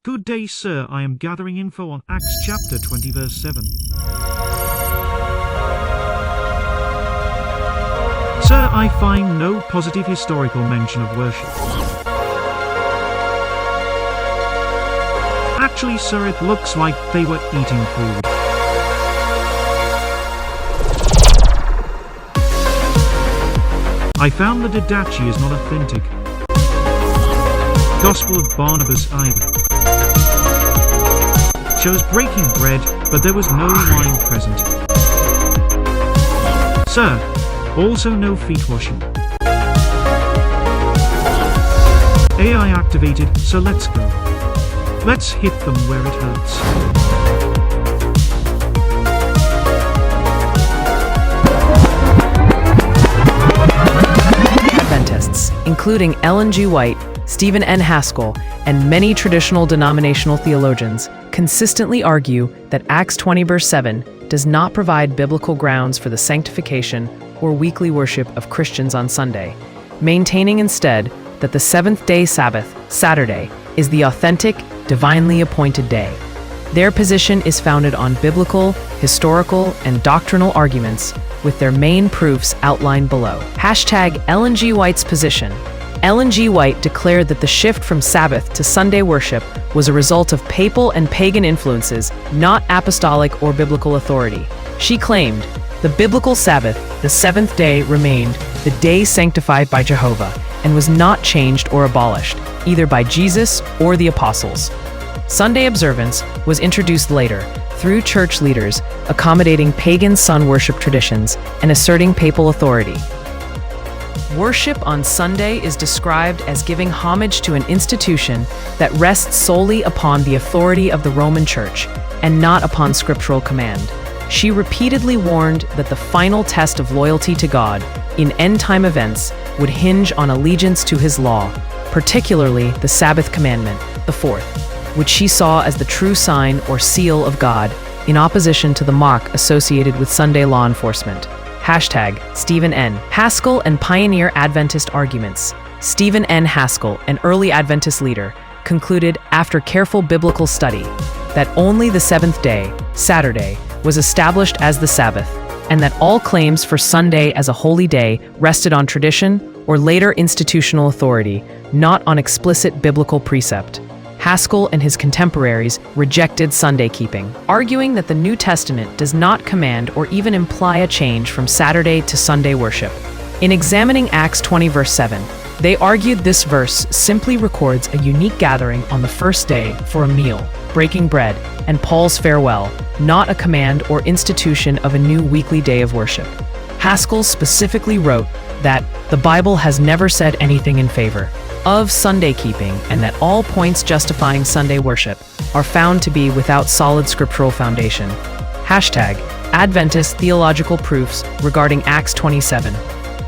Good day, sir. I am gathering info on Acts chapter 20 verse 7. Sir, I find no positive historical mention of worship. Actually, sir, it looks like they were eating food. I found the Didache is not authentic. Gospel of Barnabas either. Shows breaking bread, but there was no wine present. Sir, also no feet washing. AI activated, so let's go. Let's hit them where it hurts. Adventists, including Ellen G. White, Stephen N. Haskell, and many traditional denominational theologians, consistently argue that Acts 20 verse 7 does not provide biblical grounds for the sanctification or weekly worship of Christians on Sunday, maintaining instead that the seventh-day Sabbath, Saturday, is the authentic, divinely appointed day. Their position is founded on biblical, historical, and doctrinal arguments, with their main proofs outlined below. Hashtag Ellen G. White's position. Ellen G. White declared that the shift from Sabbath to Sunday worship was a result of papal and pagan influences, not apostolic or biblical authority. She claimed, the biblical Sabbath, the seventh day, remained the day sanctified by Jehovah and was not changed or abolished, either by Jesus or the apostles. Sunday observance was introduced later through church leaders accommodating pagan sun worship traditions and asserting papal authority. Worship on Sunday is described as giving homage to an institution that rests solely upon the authority of the Roman Church and not upon scriptural command. She repeatedly warned that the final test of loyalty to God in end-time events would hinge on allegiance to His law, particularly the Sabbath commandment, the fourth, which she saw as the true sign or seal of God in opposition to the mark associated with Sunday law enforcement. Hashtag Stephen N. Haskell and Pioneer Adventist Arguments. Stephen N. Haskell, an early Adventist leader, concluded after careful biblical study that only the seventh day, Saturday, was established as the Sabbath, and that all claims for Sunday as a holy day rested on tradition or later institutional authority, not on explicit biblical precept. Haskell and his contemporaries rejected Sunday keeping, arguing that the New Testament does not command or even imply a change from Saturday to Sunday worship. In examining Acts 20 verse 7, they argued this verse simply records a unique gathering on the first day for a meal, breaking bread, and Paul's farewell, not a command or institution of a new weekly day of worship. Haskell specifically wrote that the Bible has never said anything in favor of Sunday keeping, and that all points justifying Sunday worship are found to be without solid scriptural foundation. Hashtag Adventist Theological Proofs regarding Acts 27.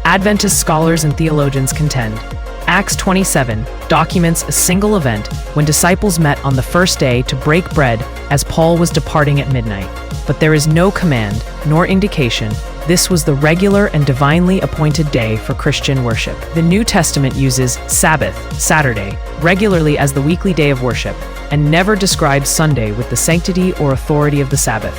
Adventist scholars and theologians contend Acts 27 documents a single event when disciples met on the first day to break bread as Paul was departing at midnight, but there is no command nor indication this was the regular and divinely appointed day for Christian worship. The New Testament uses Sabbath, Saturday, regularly as the weekly day of worship, and never describes Sunday with the sanctity or authority of the Sabbath.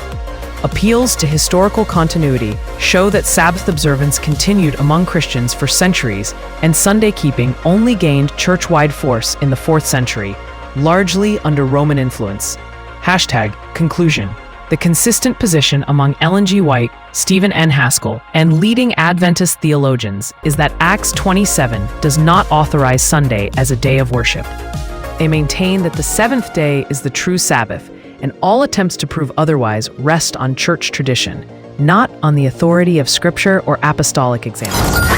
Appeals to historical continuity show that Sabbath observance continued among Christians for centuries, and Sunday keeping only gained church-wide force in the 4th century, largely under Roman influence. Hashtag Conclusion. The consistent position among Ellen G. White, Stephen N. Haskell, and leading Adventist theologians is that Acts 27 does not authorize Sunday as a day of worship. They maintain that the seventh day is the true Sabbath, and all attempts to prove otherwise rest on church tradition, not on the authority of Scripture or apostolic examples.